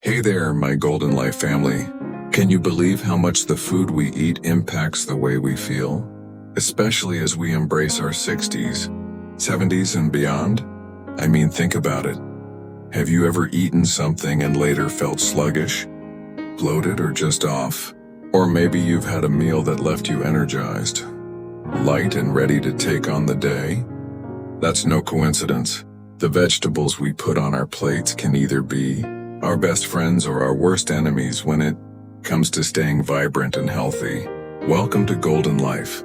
Hey there, my Golden Life family. Can you believe how much the food we eat impacts the way we feel? Especially as we embrace our 60s, 70s, and beyond? I mean, think about it. Have you ever eaten something and later felt sluggish, bloated, or just off? Or maybe you've had a meal that left you energized, light and ready to take on the day? That's no coincidence. The vegetables we put on our plates can either be our best friends or our worst enemies when it comes to staying vibrant and healthy. Welcome to Golden Life,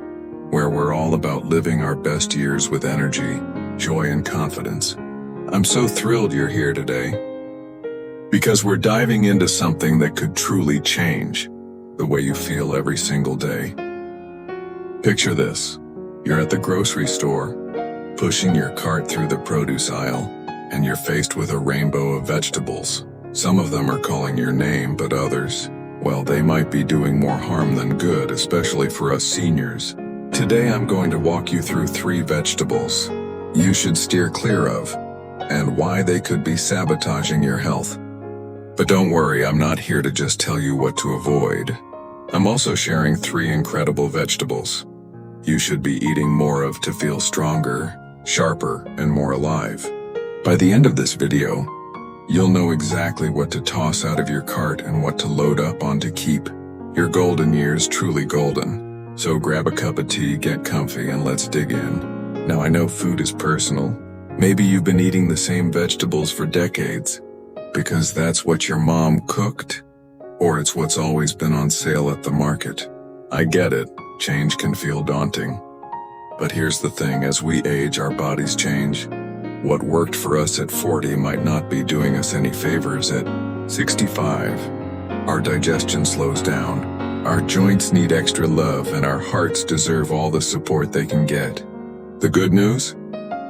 where we're all about living our best years with energy, joy, and confidence. I'm so thrilled you're here today, because we're diving into something that could truly change the way you feel every single day. Picture this. You're at the grocery store, pushing your cart through the produce aisle, and you're faced with a rainbow of vegetables. Some of them are calling your name, but others, well, they might be doing more harm than good, especially for us seniors. Today I'm going to walk you through 3 vegetables you should steer clear of, and why they could be sabotaging your health. But don't worry, I'm not here to just tell you what to avoid. I'm also sharing 3 incredible vegetables you should be eating more of to feel stronger, sharper, and more alive. By the end of this video, you'll know exactly what to toss out of your cart and what to load up on to keep your golden years truly golden. So grab a cup of tea, get comfy, and let's dig in. Now I know food is personal. Maybe you've been eating the same vegetables for decades because that's what your mom cooked, or it's what's always been on sale at the market. I get it, change can feel daunting. But here's the thing, as we age, our bodies change. What worked for us at 40 might not be doing us any favors at 65. Our digestion slows down, our joints need extra love, and our hearts deserve all the support they can get. The good news?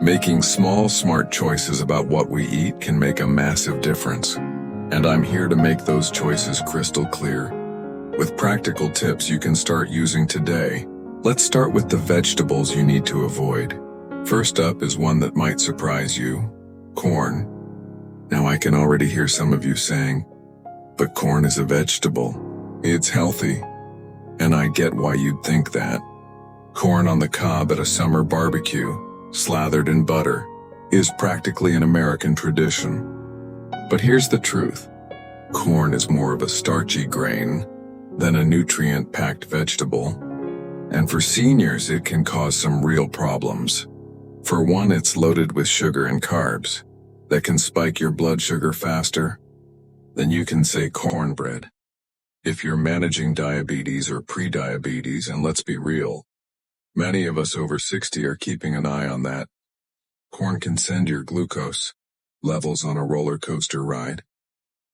Making small, smart choices about what we eat can make a massive difference. And I'm here to make those choices crystal clear, with practical tips you can start using today. Let's start with the vegetables you need to avoid. First up is one that might surprise you: corn. Now I can already hear some of you saying, but corn is a vegetable. It's healthy. And I get why you'd think that. Corn on the cob at a summer barbecue, slathered in butter, is practically an American tradition. But here's the truth. Corn is more of a starchy grain than a nutrient-packed vegetable. And for seniors, it can cause some real problems. For one, it's loaded with sugar and carbs that can spike your blood sugar faster than you can say cornbread. If you're managing diabetes or pre-diabetes, and let's be real, many of us over 60 are keeping an eye on that, corn can send your glucose levels on a roller coaster ride.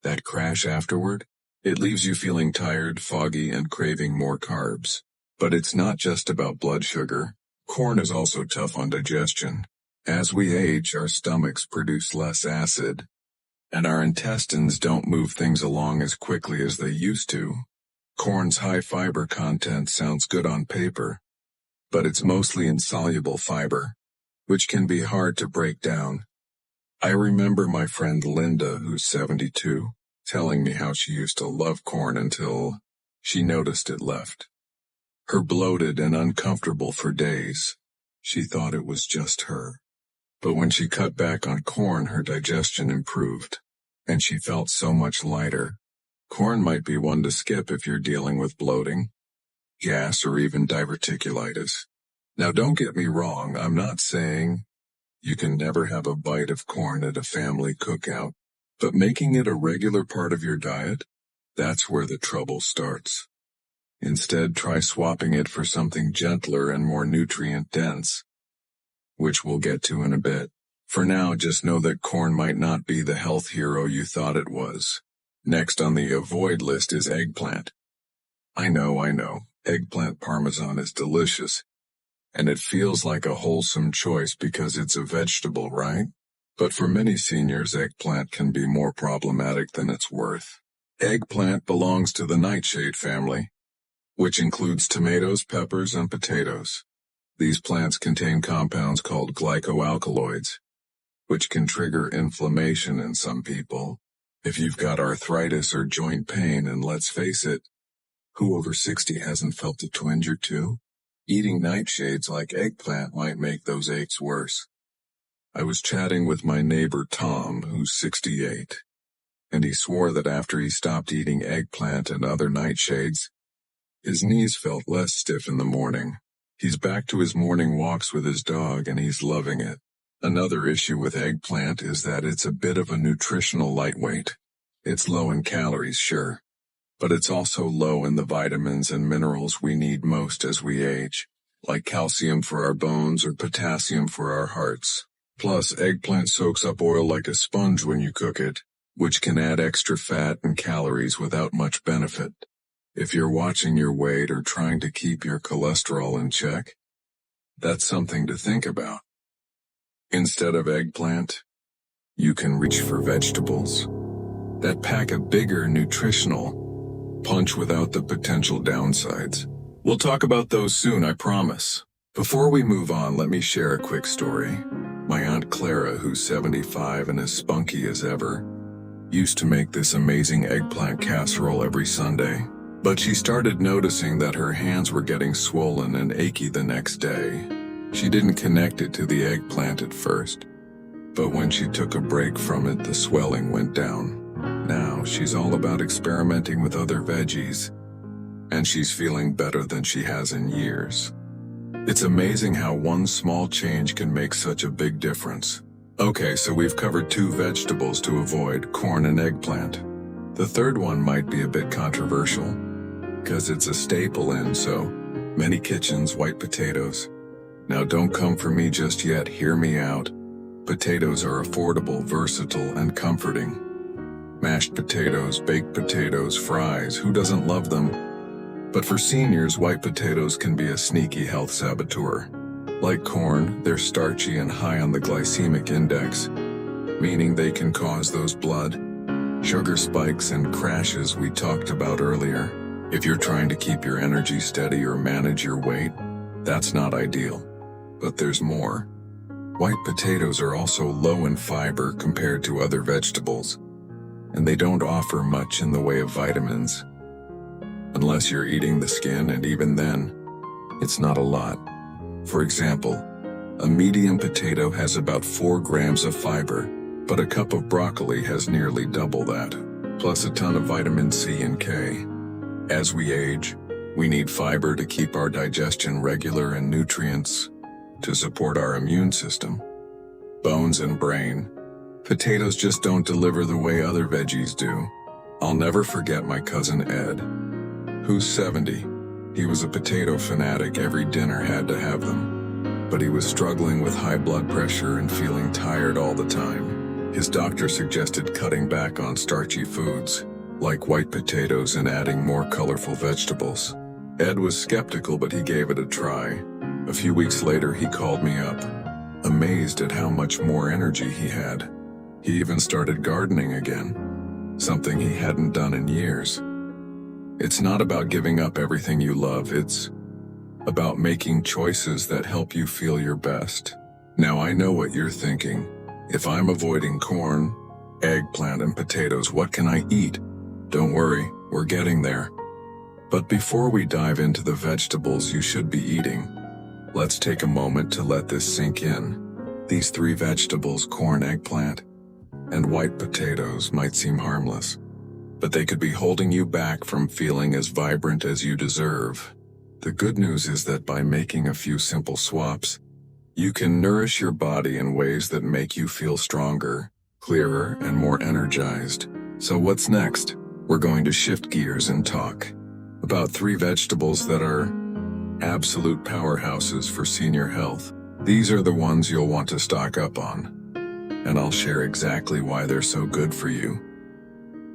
That crash afterward, it leaves you feeling tired, foggy, and craving more carbs. But it's not just about blood sugar. Corn is also tough on digestion. As we age, our stomachs produce less acid, and our intestines don't move things along as quickly as they used to. Corn's high fiber content sounds good on paper, but it's mostly insoluble fiber, which can be hard to break down. I remember my friend Linda, who's 72, telling me how she used to love corn until she noticed it left her bloated and uncomfortable for days. She thought it was just her. But when she cut back on corn, her digestion improved, and she felt so much lighter. Corn might be one to skip if you're dealing with bloating, gas, or even diverticulitis. Now don't get me wrong, I'm not saying you can never have a bite of corn at a family cookout, but making it a regular part of your diet, that's where the trouble starts. Instead, try swapping it for something gentler and more nutrient-dense, which we'll get to in a bit. For now, just know that corn might not be the health hero you thought it was. Next on the avoid list is eggplant. I know, eggplant parmesan is delicious, and it feels like a wholesome choice because it's a vegetable, right? But for many seniors, eggplant can be more problematic than it's worth. Eggplant belongs to the nightshade family, which includes tomatoes, peppers, and potatoes. These plants contain compounds called glycoalkaloids, which can trigger inflammation in some people. If you've got arthritis or joint pain, and let's face it, who over 60 hasn't felt a twinge or two? Eating nightshades like eggplant might make those aches worse. I was chatting with my neighbor Tom, who's 68, and he swore that after he stopped eating eggplant and other nightshades, his knees felt less stiff in the morning. He's back to his morning walks with his dog and he's loving it. Another issue with eggplant is that it's a bit of a nutritional lightweight. It's low in calories, sure, but it's also low in the vitamins and minerals we need most as we age, like calcium for our bones or potassium for our hearts. Plus, eggplant soaks up oil like a sponge when you cook it, which can add extra fat and calories without much benefit. If you're watching your weight or trying to keep your cholesterol in check, that's something to think about. Instead of eggplant, you can reach for vegetables that pack a bigger nutritional punch without the potential downsides. We'll talk about those soon, I promise. Before we move on, let me share a quick story. My Aunt Clara, who's 75 and as spunky as ever, used to make this amazing eggplant casserole every Sunday. But she started noticing that her hands were getting swollen and achy the next day. She didn't connect it to the eggplant at first, but when she took a break from it, the swelling went down. Now she's all about experimenting with other veggies, and she's feeling better than she has in years. It's amazing how one small change can make such a big difference. Okay, so we've covered 2 vegetables to avoid, corn and eggplant. The third one might be a bit controversial, because it's a staple in so many kitchens: white potatoes. Now don't come for me just yet, hear me out. Potatoes are affordable, versatile, and comforting. Mashed potatoes, baked potatoes, fries, who doesn't love them? But for seniors, white potatoes can be a sneaky health saboteur. Like corn, they're starchy and high on the glycemic index, meaning they can cause those blood sugar spikes and crashes we talked about earlier. If you're trying to keep your energy steady or manage your weight, that's not ideal. But there's more. White potatoes are also low in fiber compared to other vegetables, and they don't offer much in the way of vitamins. Unless you're eating the skin, and even then, it's not a lot. For example, a medium potato has about 4 grams of fiber, but a cup of broccoli has nearly double that, plus a ton of vitamin C and K. As we age, we need fiber to keep our digestion regular and nutrients to support our immune system, bones and brain. Potatoes just don't deliver the way other veggies do. I'll never forget my cousin Ed, who's 70. He was a potato fanatic, every dinner had to have them. But he was struggling with high blood pressure and feeling tired all the time. His doctor suggested cutting back on starchy foods, like white potatoes, and adding more colorful vegetables. Ed was skeptical, but he gave it a try. A few weeks later, he called me up, amazed at how much more energy he had. He even started gardening again, something he hadn't done in years. It's not about giving up everything you love, it's about making choices that help you feel your best. Now I know what you're thinking. If I'm avoiding corn, eggplant, and potatoes, what can I eat? Don't worry, we're getting there. But before we dive into the vegetables you should be eating, let's take a moment to let this sink in. These 3 vegetables, corn, eggplant, and white potatoes, might seem harmless, but they could be holding you back from feeling as vibrant as you deserve. The good news is that by making a few simple swaps, you can nourish your body in ways that make you feel stronger, clearer, and more energized. So what's next? We're going to shift gears and talk about 3 vegetables that are absolute powerhouses for senior health. These are the ones you'll want to stock up on, and I'll share exactly why they're so good for you,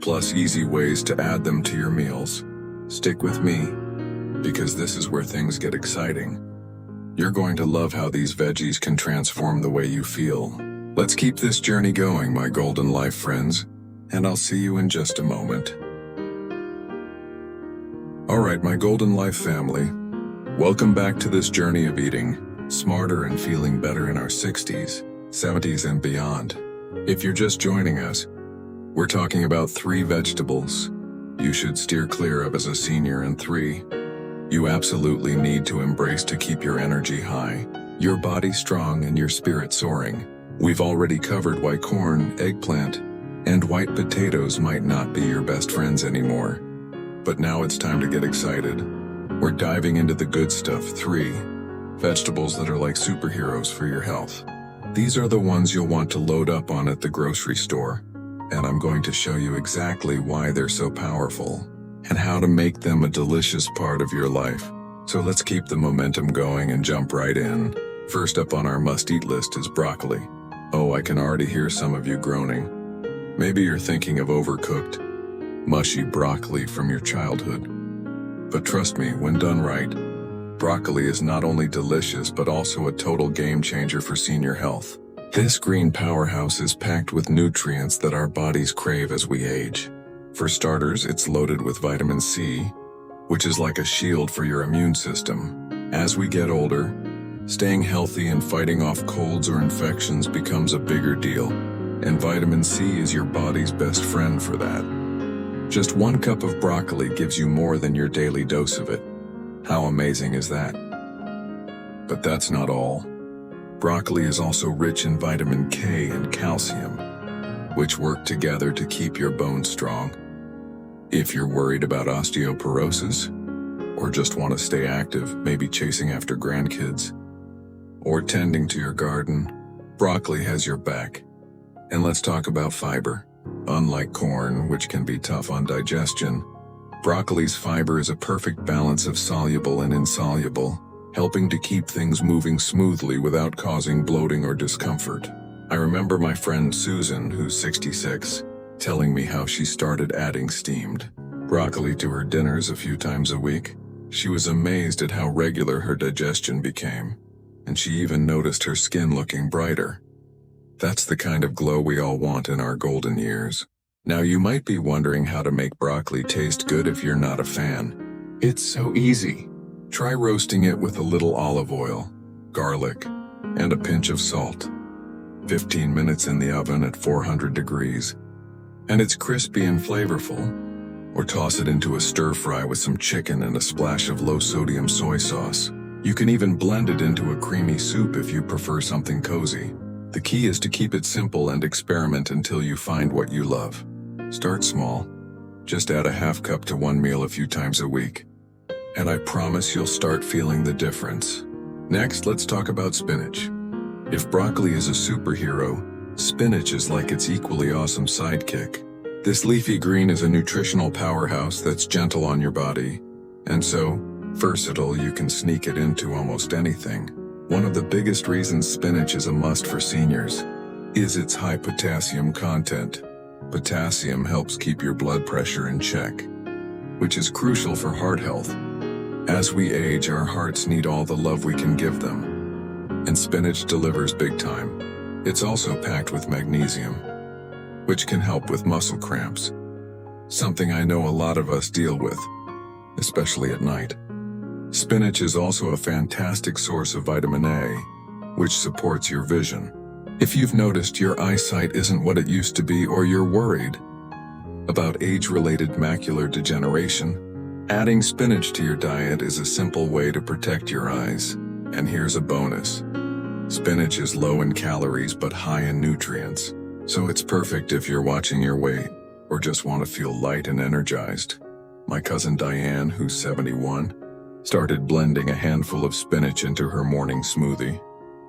plus easy ways to add them to your meals. Stick with me, because this is where things get exciting. You're going to love how these veggies can transform the way you feel. Let's keep this journey going, my golden life friends, and I'll see you in just a moment. Alright, my golden life family, welcome back to this journey of eating smarter and feeling better in our 60s, 70s, and beyond. If you're just joining us, We're talking about 3 vegetables you should steer clear of as a senior, and 3 you absolutely need to embrace to keep your energy high, your body strong, and your spirit soaring. We've already covered why corn, eggplant, and white potatoes might not be your best friends anymore. But now it's time to get excited. We're diving into the good stuff, 3 vegetables that are like superheroes for your health. These are the ones you'll want to load up on at the grocery store, and I'm going to show you exactly why they're so powerful and how to make them a delicious part of your life. So let's keep the momentum going and jump right in. First up on our must-eat list is broccoli. Oh, I can already hear some of you groaning. Maybe you're thinking of overcooked, mushy broccoli from your childhood. But trust me, when done right, broccoli is not only delicious but also a total game changer for senior health. This green powerhouse is packed with nutrients that our bodies crave as we age. For starters, it's loaded with vitamin C, which is like a shield for your immune system. As we get older, staying healthy and fighting off colds or infections becomes a bigger deal, and vitamin C is your body's best friend for that. Just 1 cup of broccoli gives you more than your daily dose of it. How amazing is that? But that's not all. Broccoli is also rich in vitamin K and calcium, which work together to keep your bones strong. If you're worried about osteoporosis, or just want to stay active, maybe chasing after grandkids, or tending to your garden, broccoli has your back. And let's talk about fiber. Unlike corn, which can be tough on digestion, broccoli's fiber is a perfect balance of soluble and insoluble, helping to keep things moving smoothly without causing bloating or discomfort. I remember my friend Susan, who's 66, telling me how she started adding steamed broccoli to her dinners a few times a week. She was amazed at how regular her digestion became, and she even noticed her skin looking brighter. That's the kind of glow we all want in our golden years. Now you might be wondering how to make broccoli taste good if you're not a fan. It's so easy. Try roasting it with a little olive oil, garlic, and a pinch of salt. 15 minutes in the oven at 400 degrees, and it's crispy and flavorful. Or toss it into a stir-fry with some chicken and a splash of low-sodium soy sauce. You can even blend it into a creamy soup if you prefer something cozy. The key is to keep it simple and experiment until you find what you love. Start small. Just add a half cup to 1 meal a few times a week, and I promise you'll start feeling the difference. Next, let's talk about spinach. If broccoli is a superhero, spinach is like its equally awesome sidekick. This leafy green is a nutritional powerhouse that's gentle on your body, and so versatile you can sneak it into almost anything. One of the biggest reasons spinach is a must for seniors is its high potassium content. Potassium helps keep your blood pressure in check, which is crucial for heart health. As we age, our hearts need all the love we can give them, and spinach delivers big time. It's also packed with magnesium, which can help with muscle cramps, something I know a lot of us deal with, especially at night. Spinach is also a fantastic source of vitamin A, which supports your vision. If you've noticed your eyesight isn't what it used to be, or you're worried about age-related macular degeneration, adding spinach to your diet is a simple way to protect your eyes. And here's a bonus. Spinach is low in calories but high in nutrients, so it's perfect if you're watching your weight or just want to feel light and energized. My cousin Diane, who's 71, started blending a handful of spinach into her morning smoothie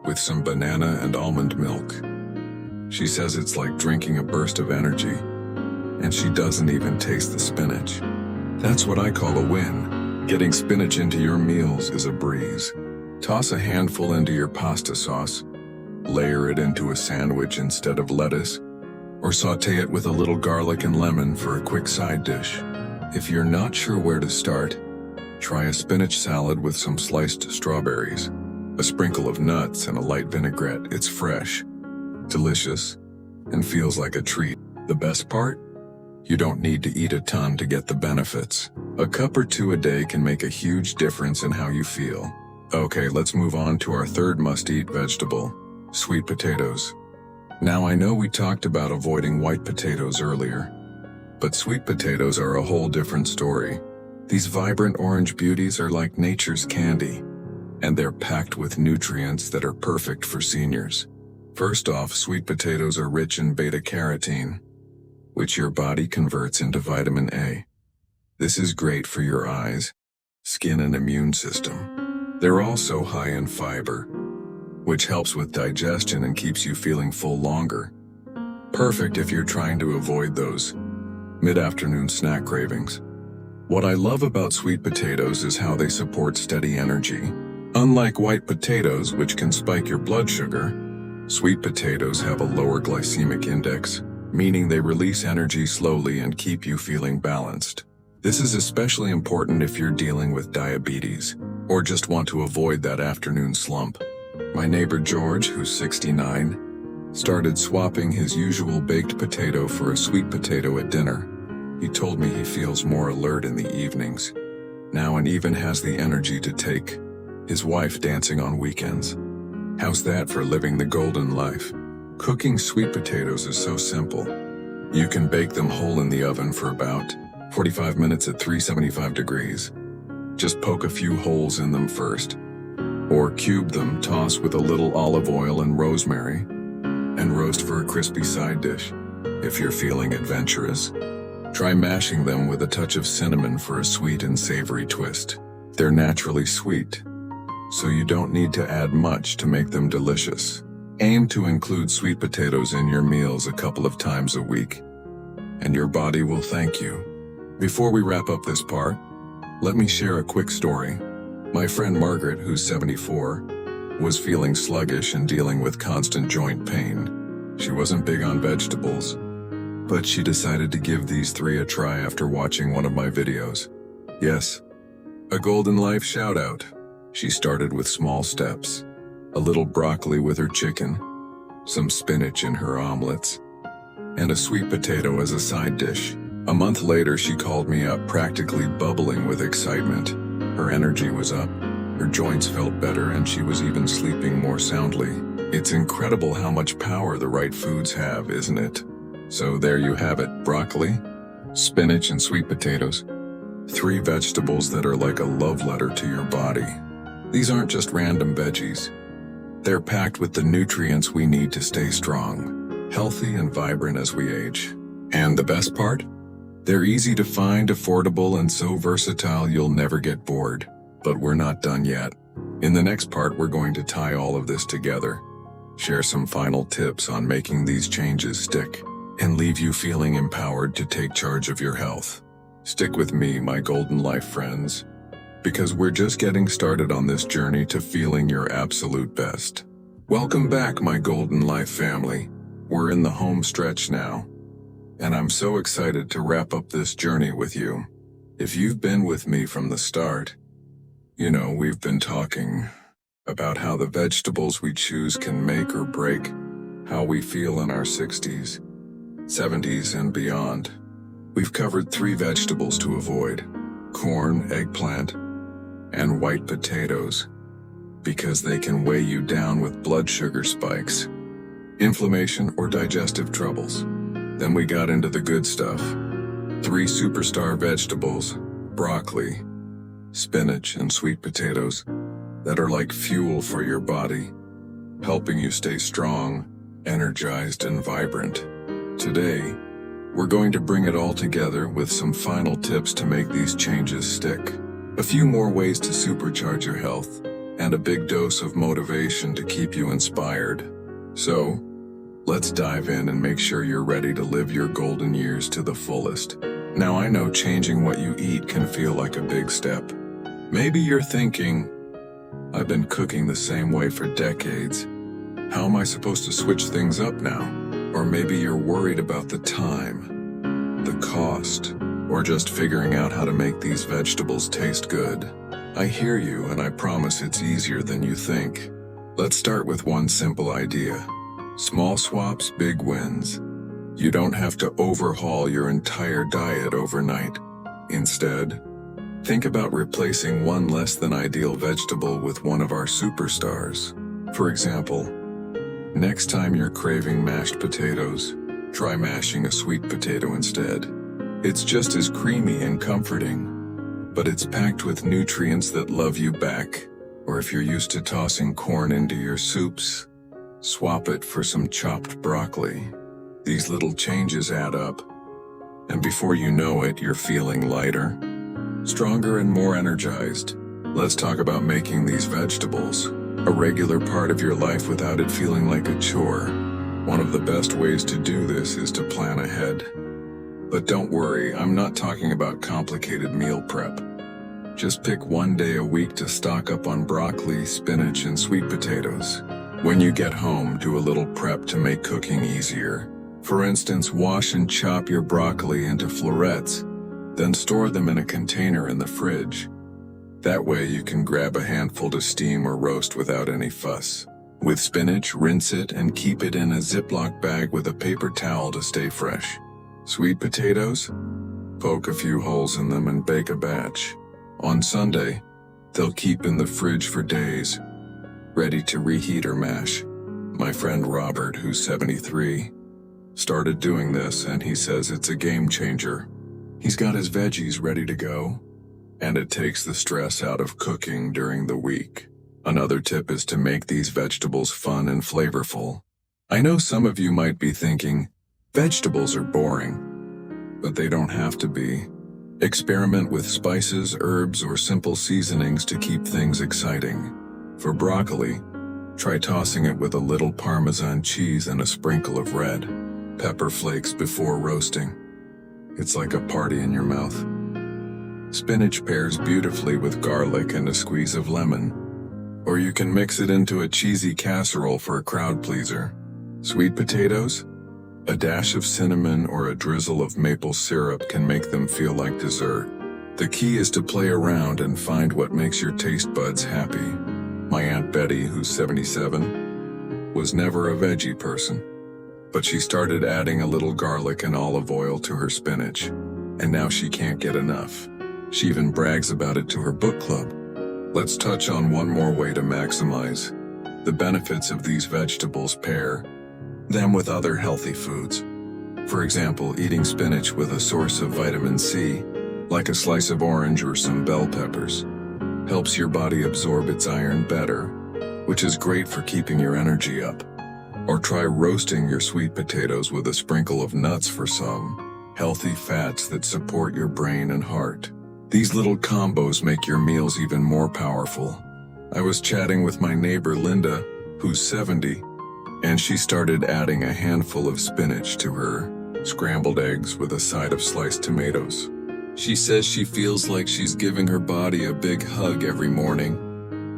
with some banana and almond milk. She says it's like drinking a burst of energy, and she doesn't even taste the spinach. That's what I call a win. Getting spinach into your meals is a breeze. Toss a handful into your pasta sauce, layer it into a sandwich instead of lettuce, or saute it with a little garlic and lemon for a quick side dish. If you're not sure where to start, try a spinach salad with some sliced strawberries, a sprinkle of nuts, and a light vinaigrette. It's fresh, delicious, and feels like a treat. The best part? You don't need to eat a ton to get the benefits. A cup or two a day can make a huge difference in how you feel. Okay, let's move on to our third must-eat vegetable, sweet potatoes. Now I know we talked about avoiding white potatoes earlier, but sweet potatoes are a whole different story. These vibrant orange beauties are like nature's candy, and they're packed with nutrients that are perfect for seniors. First off, sweet potatoes are rich in beta-carotene, which your body converts into vitamin A. This is great for your eyes, skin, and immune system. They're also high in fiber, which helps with digestion and keeps you feeling full longer. Perfect if you're trying to avoid those mid-afternoon snack cravings. What I love about sweet potatoes is how they support steady energy. Unlike white potatoes, which can spike your blood sugar, sweet potatoes have a lower glycemic index, meaning they release energy slowly and keep you feeling balanced. This is especially important if you're dealing with diabetes or just want to avoid that afternoon slump. My neighbor George, who's 69, started swapping his usual baked potato for a sweet potato at dinner. He told me he feels more alert in the evenings now and even has the energy to take his wife dancing on weekends. How's that for living the golden life? Cooking sweet potatoes is so simple. You can bake them whole in the oven for about 45 minutes at 375 degrees. Just poke a few holes in them first. Or cube them, toss with a little olive oil and rosemary, and roast for a crispy side dish. If you're feeling adventurous, try mashing them with a touch of cinnamon for a sweet and savory twist. They're naturally sweet, so you don't need to add much to make them delicious. Aim to include sweet potatoes in your meals a couple of times a week, and your body will thank you. Before we wrap up this part, let me share a quick story. My friend Margaret, who's 74, was feeling sluggish and dealing with constant joint pain. She wasn't big on vegetables, but she decided to give these 3 a try after watching one of my videos. Yes, a Golden Life shout out. She started with small steps. A little broccoli with her chicken, some spinach in her omelets, and a sweet potato as a side dish. A month later, she called me up, practically bubbling with excitement. Her energy was up, her joints felt better, and she was even sleeping more soundly. It's incredible how much power the right foods have, isn't it? So there you have it, broccoli, spinach, and sweet potatoes. 3 vegetables that are like a love letter to your body. These aren't just random veggies. They're packed with the nutrients we need to stay strong, healthy, and vibrant as we age. And the best part? They're easy to find, affordable, and so versatile you'll never get bored. But we're not done yet. In the next part, we're going to tie all of this together, share some final tips on making these changes stick, and leave you feeling empowered to take charge of your health. Stick with me, my Golden Life friends, because we're just getting started on this journey to feeling your absolute best. Welcome back, my Golden Life family. We're in the home stretch now, and I'm so excited to wrap up this journey with you. If you've been with me from the start, you know we've been talking about how the vegetables we choose can make or break how we feel in our 60s, 70s, and beyond. We've covered 3 vegetables to avoid: corn, eggplant, and white potatoes, because they can weigh you down with blood sugar spikes, inflammation, or digestive troubles. Then we got into the good stuff. 3 superstar vegetables: broccoli, spinach, and sweet potatoes, that are like fuel for your body, helping you stay strong, energized, and vibrant. Today, we're going to bring it all together with some final tips to make these changes stick. A few more ways to supercharge your health, and a big dose of motivation to keep you inspired. So, let's dive in and make sure you're ready to live your golden years to the fullest. Now I know changing what you eat can feel like a big step. Maybe you're thinking, I've been cooking the same way for decades. How am I supposed to switch things up now? Or maybe you're worried about the time, the cost, or just figuring out how to make these vegetables taste good. I hear you, and I promise it's easier than you think. Let's start with one simple idea. Small swaps, big wins. You don't have to overhaul your entire diet overnight. Instead, think about replacing one less than ideal vegetable with one of our superstars. For example, Next time you're craving mashed potatoes, try mashing a sweet potato instead. It's just as creamy and comforting, but it's packed with nutrients that love you back. Or if you're used to tossing corn into your soups, swap it for some chopped broccoli. These little changes add up, and before you know it, you're feeling lighter, stronger, and more energized. Let's talk about making these vegetables a regular part of your life without it feeling like a chore. One of the best ways to do this is to plan ahead. But don't worry, I'm not talking about complicated meal prep. Just pick one day a week to stock up on broccoli, spinach, and sweet potatoes. When you get home, do a little prep to make cooking easier. For instance, wash and chop your broccoli into florets, then store them in a container in the fridge. That way you can grab a handful to steam or roast without any fuss. With spinach, rinse it and keep it in a Ziploc bag with a paper towel to stay fresh. Sweet potatoes? Poke a few holes in them and bake a batch. On Sunday, they'll keep in the fridge for days, ready to reheat or mash. My friend Robert, who's 73, started doing this and he says it's a game changer. He's got his veggies ready to go, and it takes the stress out of cooking during the week. Another tip is to make these vegetables fun and flavorful. I know some of you might be thinking, vegetables are boring, but they don't have to be. Experiment with spices, herbs, or simple seasonings to keep things exciting. For broccoli, try tossing it with a little Parmesan cheese and a sprinkle of red pepper flakes before roasting. It's like a party in your mouth. Spinach pairs beautifully with garlic and a squeeze of lemon. Or you can mix it into a cheesy casserole for a crowd pleaser. Sweet potatoes? A dash of cinnamon or a drizzle of maple syrup can make them feel like dessert. The key is to play around and find what makes your taste buds happy. My Aunt Betty, who's 77, was never a veggie person, but she started adding a little garlic and olive oil to her spinach, and now she can't get enough. She even brags about it to her book club. Let's touch on one more way to maximize the benefits of these vegetables. Pair them with other healthy foods. For example, eating spinach with a source of vitamin C, like a slice of orange or some bell peppers, helps your body absorb its iron better, which is great for keeping your energy up. Or try roasting your sweet potatoes with a sprinkle of nuts for some healthy fats that support your brain and heart. These little combos make your meals even more powerful. I was chatting with my neighbor Linda, who's 70, and she started adding a handful of spinach to her scrambled eggs with a side of sliced tomatoes. She says she feels like she's giving her body a big hug every morning,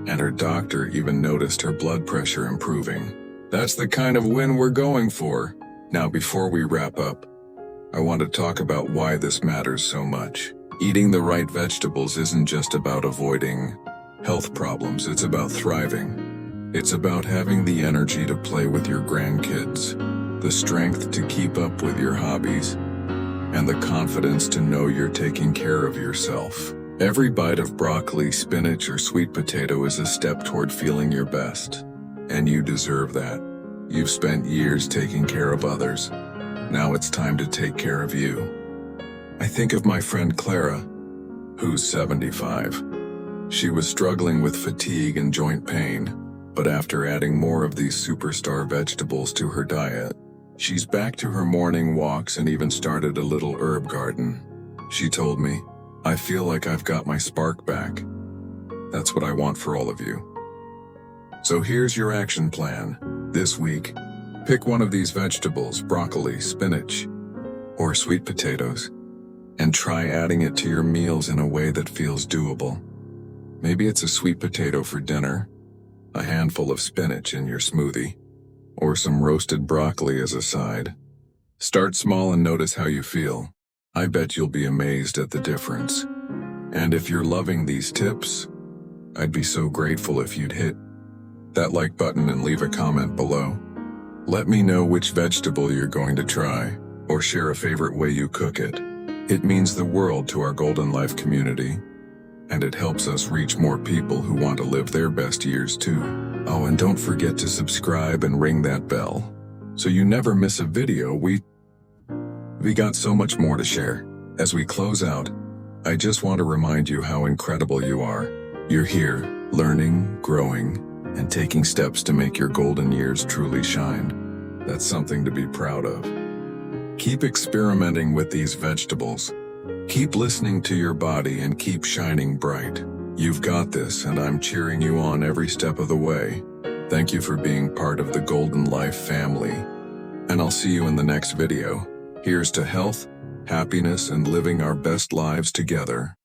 and her doctor even noticed her blood pressure improving. That's the kind of win we're going for. Now, before we wrap up, I want to talk about why this matters so much. Eating the right vegetables isn't just about avoiding health problems, it's about thriving. It's about having the energy to play with your grandkids, the strength to keep up with your hobbies, and the confidence to know you're taking care of yourself. Every bite of broccoli, spinach, or sweet potato is a step toward feeling your best. And you deserve that. You've spent years taking care of others. Now it's time to take care of you. I think of my friend Clara, who's 75. She was struggling with fatigue and joint pain, but after adding more of these superstar vegetables to her diet, she's back to her morning walks and even started a little herb garden. She told me, "I feel like I've got my spark back." That's what I want for all of you. So here's your action plan. This week, pick one of these vegetables, broccoli, spinach, or sweet potatoes, and try adding it to your meals in a way that feels doable. Maybe it's a sweet potato for dinner, a handful of spinach in your smoothie, or some roasted broccoli as a side. Start small and notice how you feel. I bet you'll be amazed at the difference. And if you're loving these tips, I'd be so grateful if you'd hit that like button and leave a comment below. Let me know which vegetable you're going to try, or share a favorite way you cook it. It means the world to our Golden Life community. and it helps us reach more people who want to live their best years too. Oh, and don't forget to subscribe and ring that bell so you never miss a video. We got so much more to share. As we close out, I just want to remind you how incredible you are. You're here, learning, growing, and taking steps to make your golden years truly shine. That's something to be proud of. Keep experimenting with these vegetables. Keep listening to your body and keep shining bright. You've got this, and I'm cheering you on every step of the way. Thank you for being part of the Golden Life family. And I'll see you in the next video. Here's to health, happiness, and living our best lives together.